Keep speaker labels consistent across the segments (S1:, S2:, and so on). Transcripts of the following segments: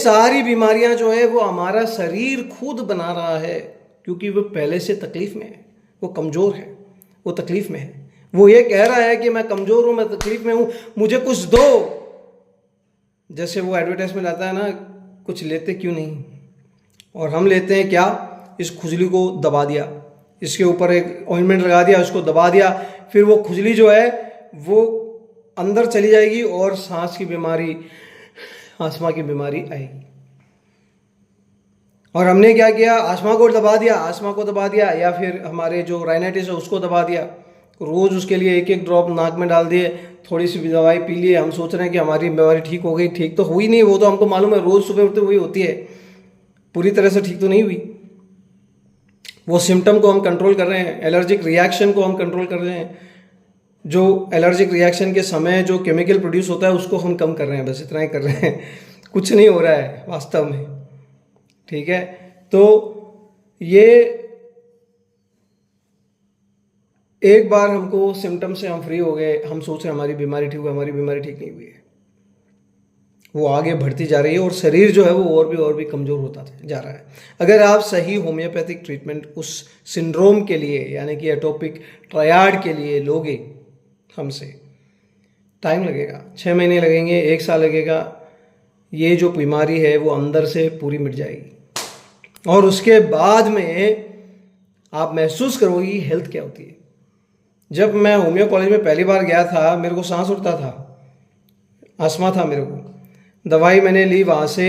S1: सारी बीमारियां जो है वो हमारा शरीर खुद बना रहा है, क्योंकि वो पहले से तकलीफ में है, वो कमज़ोर है, वो तकलीफ में है। वो ये कह रहा है कि मैं कमज़ोर हूँ, मैं तकलीफ में हूँ, मुझे कुछ दो। जैसे वो एडवर्टाइजमेंट आता है ना, कुछ लेते क्यों नहीं। और हम लेते हैं क्या, इस खुजली को दबा दिया, इसके ऊपर एक ऑइंटमेंट लगा दिया, उसको दबा दिया, फिर वो खुजली जो है वो अंदर चली जाएगी और सांस की बीमारी, आस्थमा की बीमारी आएगी। और हमने क्या किया, आस्थमा को दबा दिया, आस्थमा को दबा दिया, या फिर हमारे जो राइनाइटिस है उसको दबा दिया। रोज़ उसके लिए एक एक ड्रॉप नाक में डाल दिए, थोड़ी सी दवाई पी लिए, हम सोच रहे हैं कि हमारी बीमारी ठीक हो गई। ठीक तो हुई नहीं, वो तो हमको मालूम है, रोज़ सुबह उठते हुए होती है, पूरी तरह से ठीक तो नहीं हुई। वो सिम्टम को हम कंट्रोल कर रहे हैं, एलर्जिक रिएक्शन को हम कंट्रोल कर रहे हैं, जो एलर्जिक रिएक्शन के समय जो केमिकल प्रोड्यूस होता है उसको हम कम कर रहे हैं, बस इतना ही कर रहे हैं। कुछ नहीं हो रहा है वास्तव में, ठीक है। तो ये एक बार हमको सिम्टम से हम फ्री हो गए, हम सोच रहे हैं हमारी बीमारी ठीक हुई, हमारी बीमारी ठीक नहीं हुई है, वो आगे बढ़ती जा रही है और शरीर जो है वो और भी कमज़ोर होता जा रहा है। अगर आप सही होम्योपैथिक ट्रीटमेंट उस सिंड्रोम के लिए, यानी कि एटोपिक ट्रायड के लिए लोगे हमसे, टाइम लगेगा, 6 महीने लगेंगे, 1 साल लगेगा, ये जो बीमारी है वो अंदर से पूरी मिट जाएगी। और उसके बाद में आप महसूस करोगी हेल्थ क्या होती है। जब मैं होम्यो कॉलेज में पहली बार गया था, मेरे को सांस उठता था, अस्थमा था मेरे को, दवाई मैंने ली वहाँ से,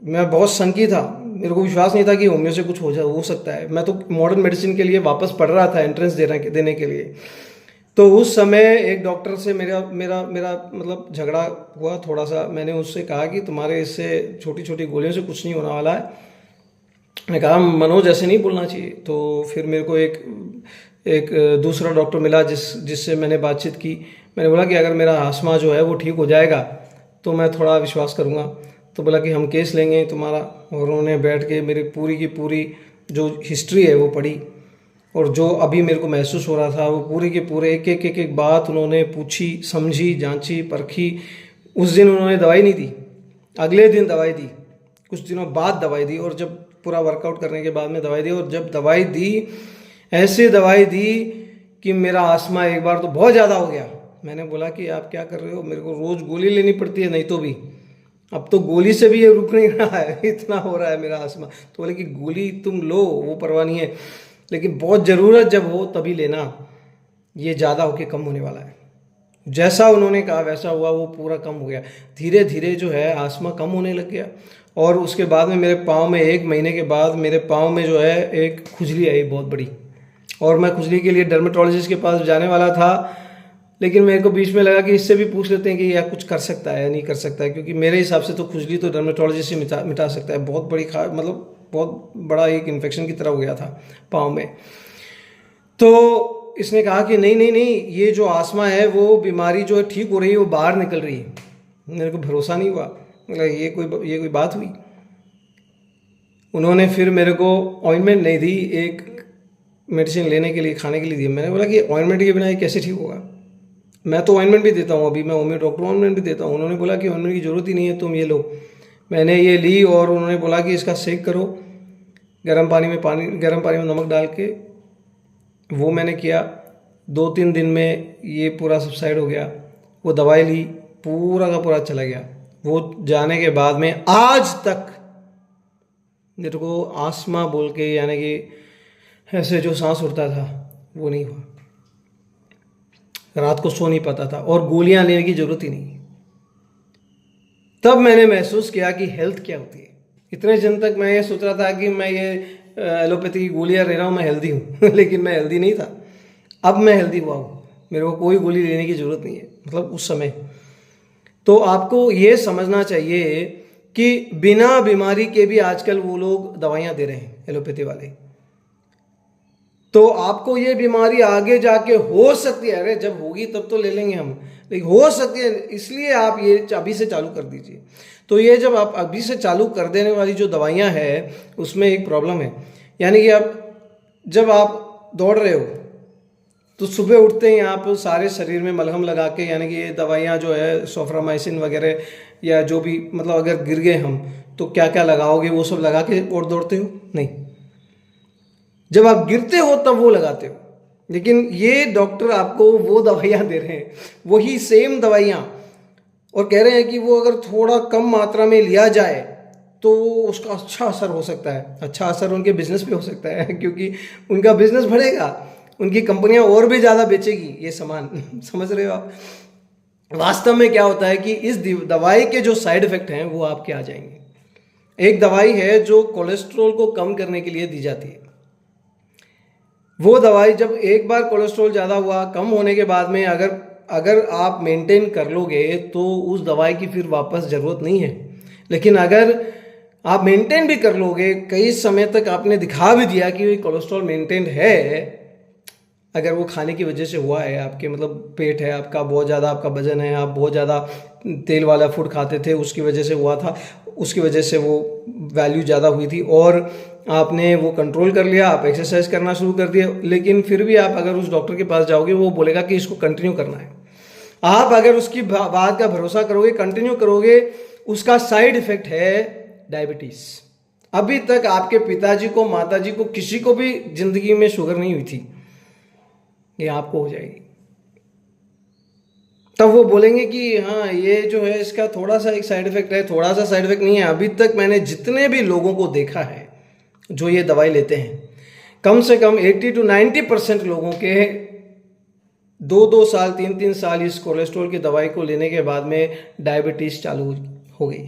S1: मैं बहुत शंकी था, मेरे को विश्वास नहीं था कि होम्यो से कुछ हो सकता है। मैं तो मॉडर्न मेडिसिन के लिए वापस पढ़ रहा था, एंट्रेंस देने के लिए। तो उस समय एक डॉक्टर से मेरा मतलब झगड़ा हुआ थोड़ा सा। मैंने उससे कहा कि तुम्हारे इससे छोटी छोटी गोलियों से कुछ नहीं होने वाला है। मैंने कहा मनोज ऐसे नहीं बोलना चाहिए। तो फिर मेरे को एक दूसरा डॉक्टर मिला जिससे मैंने बातचीत की। मैंने बोला कि अगर मेरा आस्थमा जो है वो ठीक हो जाएगा तो मैं थोड़ा विश्वास करूँगा। तो बोला कि हम केस लेंगे तुम्हारा। और उन्होंने बैठ के मेरी पूरी की पूरी जो हिस्ट्री है वो पढ़ी, और जो अभी मेरे को महसूस हो रहा था वो पूरी के पूरे एक बात उन्होंने पूछी, समझी, जांची, परखी। उस दिन उन्होंने दवाई नहीं दी, अगले दिन दवाई दी, कुछ दिनों बाद दवाई दी, और जब पूरा वर्कआउट करने के बाद में दवाई दी। और जब दवाई दी, ऐसे दवाई दी कि मेरा आस्थमा एक बार तो बहुत ज़्यादा हो गया। मैंने बोला कि आप क्या कर रहे हो, मेरे को रोज़ गोली लेनी पड़ती है, नहीं तो भी अब तो गोली से भी ये रुक नहीं रहा है, इतना हो रहा है मेरा आस्थमा। तो बोले कि गोली तुम लो, वो परवाह नहीं है, लेकिन बहुत ज़रूरत जब हो तभी लेना, ये ज़्यादा होके कम होने वाला है। जैसा उन्होंने कहा वैसा हुआ, वो पूरा कम हो गया। धीरे धीरे जो है आस्थमा कम होने लग गया। और उसके बाद में मेरे पाँव में 1 महीने के बाद मेरे पाँव में जो है एक खुजली आई बहुत बड़ी। और मैं खुजली के लिए डर्मेटोलॉजिस्ट के पास जाने वाला था, लेकिन मेरे को बीच में लगा कि इससे भी पूछ लेते हैं कि यह कुछ कर सकता है या नहीं कर सकता है, क्योंकि मेरे हिसाब से तो खुजली तो डर्मेटोलॉजिस्ट ही मिटा सकता है। बहुत बड़ी मतलब बहुत बड़ा एक इन्फेक्शन की तरह हो गया था पाँव में। तो इसने कहा कि नहीं नहीं नहीं, ये जो आस्थमा है वो बीमारी जो है ठीक हो रही है, वो बाहर निकल रही है। मेरे को भरोसा नहीं हुआ, मतलब ये कोई बात हुई। उन्होंने फिर मेरे को ऑइंटमेंट नहीं दी, एक मेडिसिन लेने के लिए, खाने के लिए दी। मैंने बोला कि ऑइंटमेंट के बिना ये कैसे ठीक होगा। मैं तो ऑइंटमेंट भी देता हूँ, अभी मैं होम्यो डॉक्टर ऑइंटमेंट भी देता हूँ। उन्होंने बोला कि ऑइंटमेंट की ज़रूरत ही नहीं है, तुम ये लो। मैंने ये ली और उन्होंने बोला कि इसका सेक करो गर्म पानी में नमक डाल के। वो मैंने किया, 2-3 दिन में ये पूरा सबसाइड हो गया। वो दवाई ली, पूरा का पूरा चला गया। वो जाने के बाद में आज तक मेरे को आस्थमा बोल के, यानी कि ऐसे जो सांस उठता था वो नहीं हुआ। रात को सो नहीं पाता था और गोलियां लेने की जरूरत ही नहीं। तब मैंने महसूस किया कि हेल्थ क्या होती है। इतने दिन तक मैं ये सोच रहा था कि मैं ये एलोपैथी की गोलियां ले रहा हूँ, मैं हेल्दी हूँ लेकिन मैं हेल्दी नहीं था। अब मैं हेल्दी हुआ हूँ, मेरे को कोई गोली लेने की ज़रूरत नहीं है, मतलब उस समय। तो आपको ये समझना चाहिए कि बिना बीमारी के भी आजकल वो लोग दवाइयाँ दे रहे हैं, एलोपैथी वाले। तो आपको ये बीमारी आगे जाके हो सकती है, अरे जब होगी तब तो ले लेंगे हम, लेकिन हो सकती है, इसलिए आप ये अभी से चालू कर दीजिए। तो ये जब आप अभी से चालू कर देने वाली जो दवाइयाँ हैं उसमें एक प्रॉब्लम है, यानी कि जब आप दौड़ रहे हो तो तो सुबह उठते ही आप सारे शरीर में मलहम लगा के, यानी कि ये दवाइयाँ जो है सोफ्रामाइसिन वगैरह या जो भी, मतलब अगर गिर गए हम तो क्या क्या लगाओगे, वो सब लगा के और दौड़ते हो? नहीं, जब आप गिरते हो तब वो लगाते हो। लेकिन ये डॉक्टर आपको वो दवाइयाँ दे रहे हैं, वही सेम दवाइयाँ, और कह रहे हैं कि वो अगर थोड़ा कम मात्रा में लिया जाए तो उसका अच्छा असर हो सकता है। अच्छा असर उनके बिजनेस पे हो सकता है, क्योंकि उनका बिजनेस बढ़ेगा, उनकी कंपनियां और भी ज़्यादा बेचेगी ये सामान। समझ रहे हो आप? वास्तव में क्या होता है कि इस दवाई के जो साइड इफेक्ट हैं वो आपके आ जाएंगे। एक दवाई है जो कोलेस्ट्रॉल को कम करने के लिए दी जाती है। वो दवाई जब एक बार कोलेस्ट्रॉल ज़्यादा हुआ, कम होने के बाद में अगर आप मेंटेन कर लोगे तो उस दवाई की फिर वापस ज़रूरत नहीं है। लेकिन अगर आप मेंटेन भी कर लोगे, कई समय तक आपने दिखा भी दिया कि कोलेस्ट्रॉल मेंटेन है, अगर वो खाने की वजह से हुआ है, आपके मतलब पेट है आपका बहुत ज़्यादा, आपका वजन है, आप बहुत ज़्यादा तेल वाला फूड खाते थे, उसकी वजह से हुआ था, उसकी वजह से वो वैल्यू ज़्यादा हुई थी, और आपने वो कंट्रोल कर लिया, आप एक्सरसाइज करना शुरू कर दिए, लेकिन फिर भी आप अगर उस डॉक्टर के पास जाओगे वो बोलेगा कि इसको कंटिन्यू करना है। आप अगर उसकी बात का भरोसा करोगे, कंटिन्यू करोगे, उसका साइड इफेक्ट है डायबिटीज। अभी तक आपके पिताजी को, माताजी को, किसी को भी जिंदगी में शुगर नहीं हुई थी, ये आपको हो जाएगी। तब वो बोलेंगे कि हाँ ये जो है इसका थोड़ा सा एक साइड इफेक्ट है, थोड़ा सा साइड इफेक्ट नहीं है। अभी तक मैंने जितने भी लोगों को देखा है जो ये दवाई लेते हैं, कम से कम 80 to 90% लोगों के 2-2 साल 3-3 साल इस कोलेस्ट्रॉल की दवाई को लेने के बाद में डायबिटीज चालू हो गई।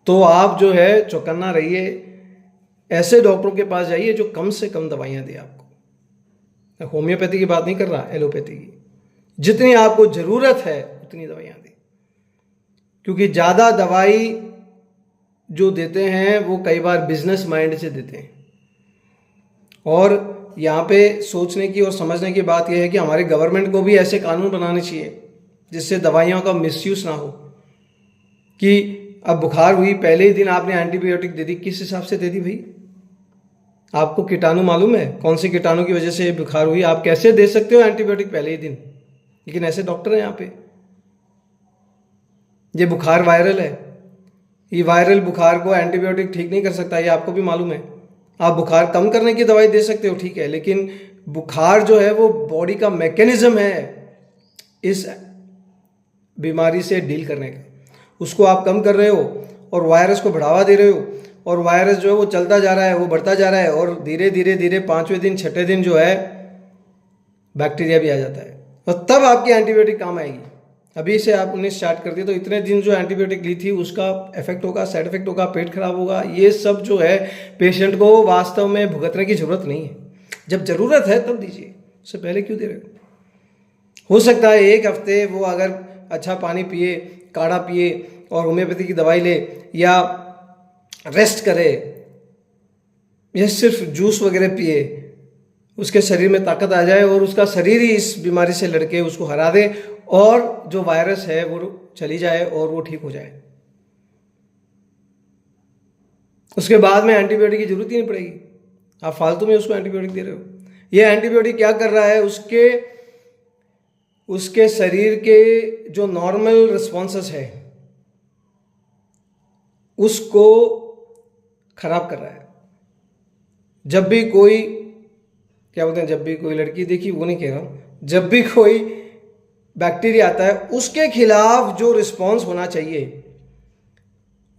S1: तो आप जो है चौकन्ना रहिए, ऐसे डॉक्टरों के पास जाइए जो कम से कम दवाइयां दे आपको। होम्योपैथी की बात नहीं कर रहा, एलोपैथी की। जितनी आपको जरूरत है उतनी दवाइयां दें, क्योंकि ज़्यादा दवाई जो देते हैं वो कई बार बिजनेस माइंड से देते हैं। और यहाँ पे सोचने की और समझने की बात यह है कि हमारे गवर्नमेंट को भी ऐसे कानून बनाने चाहिए जिससे दवाइयों का मिसयूज ना हो। कि अब बुखार हुई, पहले ही दिन आपने एंटीबायोटिक दे दी, किस हिसाब से दे दी भाई? आपको कीटाणु मालूम है कौन सी कीटाणु की वजह से बुखार हुई? आप कैसे दे सकते हो एंटीबायोटिक पहले ही दिन? लेकिन ऐसे डॉक्टर हैं यहाँ पे। ये बुखार वायरल है, ये वायरल बुखार को एंटीबायोटिक ठीक नहीं कर सकता, ये आपको भी मालूम है। आप बुखार कम करने की दवाई दे सकते हो, ठीक है, लेकिन बुखार जो है वो बॉडी का मैकेनिज्म है इस बीमारी से डील करने का, उसको आप कम कर रहे हो और वायरस को बढ़ावा दे रहे हो, और वायरस जो है वो चलता जा रहा है, वो बढ़ता जा रहा है, और धीरे धीरे धीरे 5वें दिन 6ठे दिन जो है बैक्टीरिया भी आ जाता है, और तब आपकी एंटीबायोटिक काम आएगी। अभी से आपने स्टार्ट कर दिया तो इतने दिन जो एंटीबायोटिक ली थी उसका इफेक्ट होगा, साइड इफेक्ट होगा, पेट खराब होगा, ये सब जो है पेशेंट को वास्तव में भुगतने की जरूरत नहीं है। जब जरूरत है तब दीजिए, उससे पहले क्यों दे रहे हो सकता है एक हफ्ते वो अगर अच्छा पानी पिए, काढ़ा पिए और होम्योपैथी की दवाई ले, या रेस्ट करे, या सिर्फ जूस वगैरह पिए, उसके शरीर में ताकत आ जाए और उसका शरीर ही इस बीमारी से लड़के उसको हरा दे, और जो वायरस है वो चली जाए और वो ठीक हो जाए। उसके बाद में एंटीबायोटिक की जरूरत ही नहीं पड़ेगी। आप फालतू में उसको एंटीबायोटिक दे रहे हो। ये एंटीबायोटिक क्या कर रहा है, उसके शरीर के जो नॉर्मल रिस्पॉन्सेस है उसको खराब कर रहा है। जब भी कोई, क्या बोलते हैं, जब भी कोई लड़की देखी, वो नहीं कह रहा हूं, जब भी कोई बैक्टीरिया आता है उसके खिलाफ जो रिस्पॉन्स होना चाहिए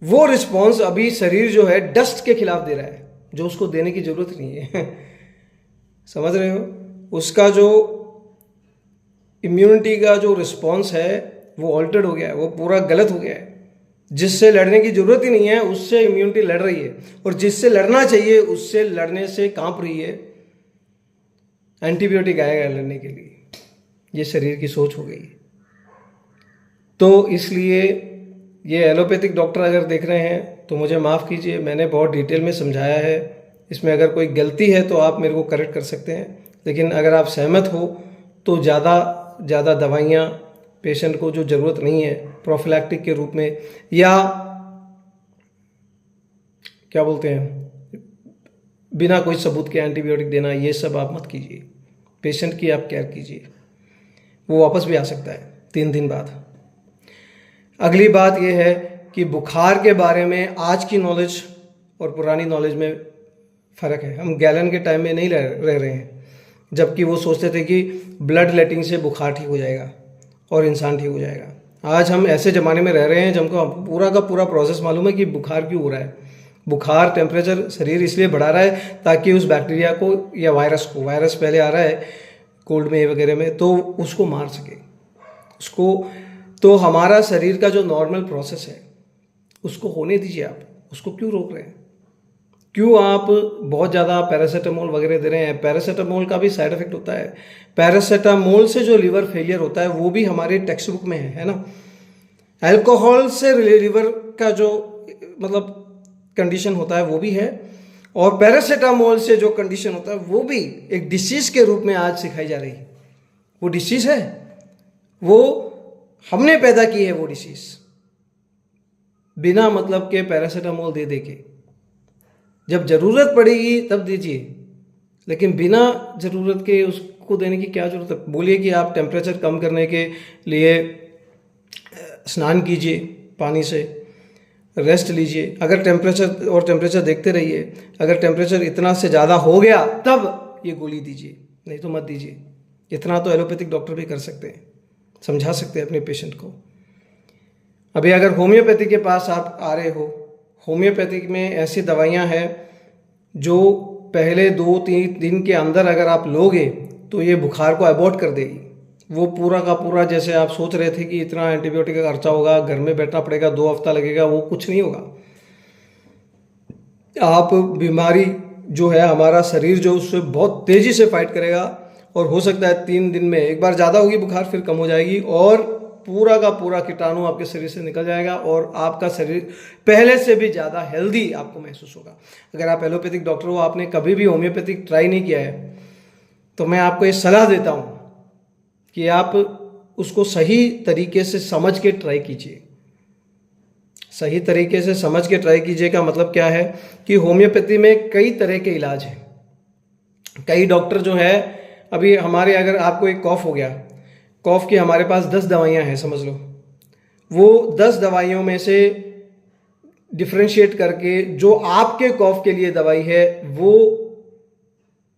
S1: वो रिस्पॉन्स अभी शरीर जो है डस्ट के खिलाफ दे रहा है, जो उसको देने की जरूरत नहीं है। समझ रहे हो? उसका जो इम्यूनिटी का जो रिस्पॉन्स है वो ऑल्टर्ड हो गया है, वो पूरा गलत हो गया है। जिससे लड़ने की जरूरत ही नहीं है उससे इम्यूनिटी लड़ रही है, और जिससे लड़ना चाहिए उससे लड़ने से कांप रही है। एंटीबायोटिक आएगा लड़ने के लिए, ये शरीर की सोच हो गई। तो इसलिए ये एलोपैथिक डॉक्टर अगर देख रहे हैं तो मुझे माफ़ कीजिए, मैंने बहुत डिटेल में समझाया है। इसमें अगर कोई गलती है तो आप मेरे को करेक्ट कर सकते हैं, लेकिन अगर आप सहमत हो तो ज़्यादा दवाइयाँ पेशेंट को जो ज़रूरत नहीं है प्रोफिलैक्टिक के रूप में, या क्या बोलते हैं बिना कोई सबूत के एंटीबायोटिक देना, ये सब आप मत कीजिए। पेशेंट की आप केयर कीजिए, वो वापस भी आ सकता है 3 दिन बाद। अगली बात यह है कि बुखार के बारे में आज की नॉलेज और पुरानी नॉलेज में फ़र्क है। हम गैलन के टाइम में नहीं रह रहे हैं, जबकि वो सोचते थे कि ब्लड लेटिंग से बुखार ठीक हो जाएगा और इंसान ठीक हो जाएगा। आज हम ऐसे ज़माने में रह रहे हैं जिनको पूरा का पूरा प्रोसेस मालूम है कि बुखार क्यों हो रहा है। बुखार टेम्परेचर शरीर इसलिए बढ़ा रहा है ताकि उस बैक्टीरिया को या वायरस को, वायरस पहले आ रहा है कोल्ड में वगैरह में, तो उसको मार सके उसको। तो हमारा शरीर का जो नॉर्मल प्रोसेस है उसको होने दीजिए। आप उसको क्यों रोक रहे हैं? क्यों आप बहुत ज़्यादा पैरासीटामोल वगैरह दे रहे हैं? पैरासीटामोल का भी साइड इफेक्ट होता है। पैरासीटामोल से जो लिवर फेलियर होता है वो भी हमारे टेक्स्ट बुक में है ना। अल्कोहल से लिवर का जो मतलब कंडीशन होता है वो भी है, और पैरासीटामोल से जो कंडीशन होता है वो भी एक डिसीज के रूप में आज सिखाई जा रही है। वो डिसीज है, वो हमने पैदा की है। वो डिसीज बिना मतलब के पैरासीटामोल दे दे के, जब ज़रूरत पड़ेगी तब दीजिए, लेकिन बिना ज़रूरत के उसको देने की क्या ज़रूरत है? बोलिए कि आप टेम्परेचर कम करने के लिए स्नान कीजिए, पानी से रेस्ट लीजिए। अगर टेम्परेचर देखते रहिए, अगर टेम्परेचर इतना से ज़्यादा हो गया तब ये गोली दीजिए, नहीं तो मत दीजिए। इतना तो एलोपैथिक डॉक्टर भी कर सकते हैं, समझा सकते हैं अपने पेशेंट को। अभी अगर होम्योपैथी के पास आप आ रहे हो, होम्योपैथिक में ऐसी दवाइयाँ हैं जो पहले 2-3 दिन के अंदर अगर आप लोगे तो ये बुखार को अबॉर्ट कर देगी। वो पूरा का पूरा, जैसे आप सोच रहे थे कि इतना एंटीबायोटिक का खर्चा होगा, घर में बैठना पड़ेगा, 2 हफ्ता लगेगा, वो कुछ नहीं होगा। आप बीमारी जो है, हमारा शरीर जो उससे बहुत तेज़ी से फाइट करेगा, और हो सकता है 3 दिन में एक बार ज़्यादा होगी बुखार, फिर कम हो जाएगी, और पूरा का पूरा कीटाणु आपके शरीर से निकल जाएगा और आपका शरीर पहले से भी ज़्यादा हेल्दी आपको महसूस होगा। अगर आप एलोपैथिक डॉक्टर हो, आपने कभी भी होम्योपैथिक ट्राई नहीं किया है, तो मैं आपको ये सलाह देता हूँ कि आप उसको सही तरीके से समझ के ट्राई कीजिए। सही तरीके से समझ के ट्राई कीजिए का मतलब क्या है कि होम्योपैथी में कई तरह के इलाज हैं। कई डॉक्टर जो है, अभी हमारे, अगर आपको एक कॉफ हो गया, कॉफ की हमारे पास 10 दवाइयाँ हैं समझ लो। वो 10 दवाइयों में से डिफ्रेंशिएट करके जो आपके कॉफ के लिए दवाई है वो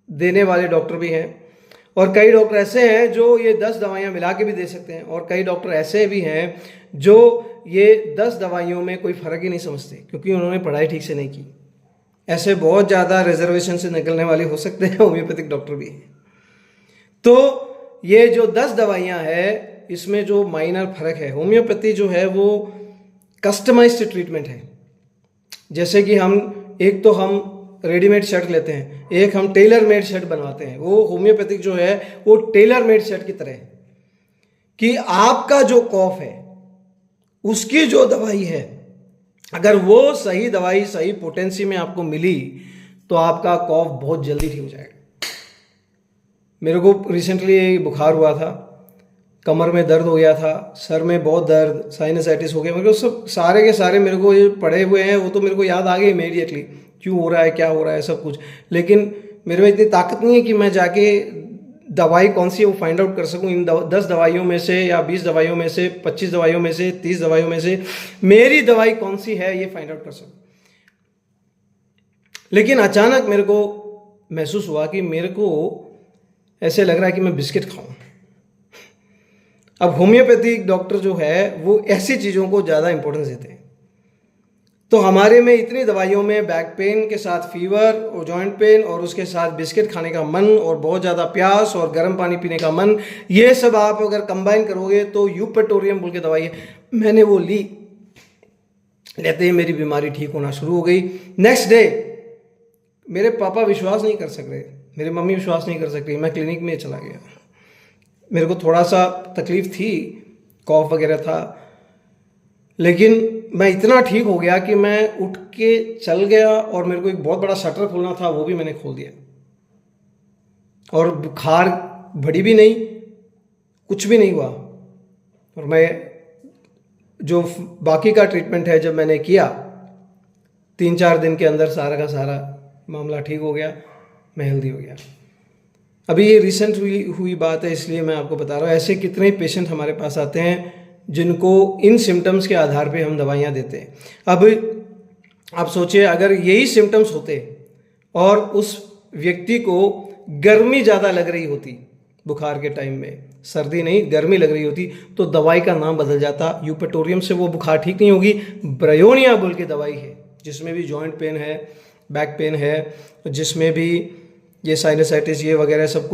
S1: देने वाले डॉक्टर भी हैं, और कई डॉक्टर ऐसे हैं जो ये 10 दवाइयाँ मिला के भी दे सकते हैं, और कई डॉक्टर ऐसे भी हैं जो ये 10 दवाइयों में कोई फ़र्क ही नहीं समझते क्योंकि उन्होंने पढ़ाई ठीक से नहीं की। ऐसे बहुत ज़्यादा रिजर्वेशन से निकलने वाले हो सकते हैं होम्योपैथिक डॉक्टर भी हैं। तो ये जो 10 दवाइयाँ हैं, इसमें जो माइनर फ़र्क है, होम्योपैथी जो है वो कस्टमाइज्ड ट्रीटमेंट है। जैसे कि हम रेडीमेड शर्ट लेते हैं, एक हम टेलर मेड शर्ट बनवाते हैं। वो होम्योपैथिक जो है वो टेलर मेड शर्ट की तरह है कि आपका जो कॉफ है उसकी जो दवाई है, अगर वो सही दवाई सही पोटेंसी में आपको मिली तो आपका कॉफ बहुत जल्दी ठीक हो जाएगा। मेरे को रिसेंटली बुखार हुआ था, कमर में दर्द हो गया था, सर में बहुत दर्द, साइनसाइटिस हो गया। मेरे को सब सारे के सारे मेरे को ये पड़े हुए हैं, वो तो मेरे को याद आ गए इमीडिएटली क्यों हो रहा है, क्या हो रहा है, सब कुछ। लेकिन मेरे में इतनी ताकत नहीं है कि मैं जाके दवाई कौन सी है वो फाइंड आउट कर सकूं। इन 10 दवाइयों में से या 20 दवाइयों में से, 25 दवाइयों में से, 30 दवाइयों में से मेरी दवाई कौन सी है ये फाइंड आउट कर सकूं। लेकिन अचानक मेरे को महसूस हुआ कि मेरे को ऐसे लग रहा है कि मैं बिस्किट खाऊं। अब होम्योपैथिक डॉक्टर जो है वो ऐसी चीज़ों को ज़्यादा इंपॉर्टेंस देते हैं। तो हमारे में इतनी दवाइयों में बैक पेन के साथ फीवर और जॉइंट पेन और उसके साथ बिस्किट खाने का मन और बहुत ज़्यादा प्यास और गर्म पानी पीने का मन, ये सब आप अगर कंबाइन करोगे तो यूपेटोरियम बोल के दवाई है, मैंने वो ली। लेते ही मेरी बीमारी ठीक होना शुरू हो गई। नेक्स्ट डे मेरे पापा विश्वास नहीं कर सक रहे, मेरी मम्मी विश्वास नहीं कर सकती, मैं क्लिनिक में चला गया। मेरे को थोड़ा सा तकलीफ थी, कॉफ वगैरह था, लेकिन मैं इतना ठीक हो गया कि मैं उठ के चल गया, और मेरे को एक बहुत बड़ा शटर खोलना था, वो भी मैंने खोल दिया, और बुखार बढ़ी भी नहीं, कुछ भी नहीं हुआ। और मैं जो बाकी का ट्रीटमेंट है जब मैंने किया 3-4 दिन के अंदर सारा का सारा मामला ठीक हो गया, मैं हेल्दी हो गया। अभी ये रिसेंट हुई बात है, इसलिए मैं आपको बता रहा हूँ। ऐसे कितने ही पेशेंट हमारे पास आते हैं जिनको इन सिम्टम्स के आधार पे हम दवाइयाँ देते हैं। अब आप सोचिए, अगर यही सिम्टम्स होते और उस व्यक्ति को गर्मी ज़्यादा लग रही होती, बुखार के टाइम में सर्दी नहीं गर्मी लग रही होती, तो दवाई का नाम बदल जाता। यूपेटोरियम से वो बुखार ठीक नहीं होगी, ब्रायोनिया बोल के दवाई है जिसमें भी जॉइंट पेन है, बैक पेन है, जिसमें भी ये साइनसाइटिस ये वगैरह सब कुछ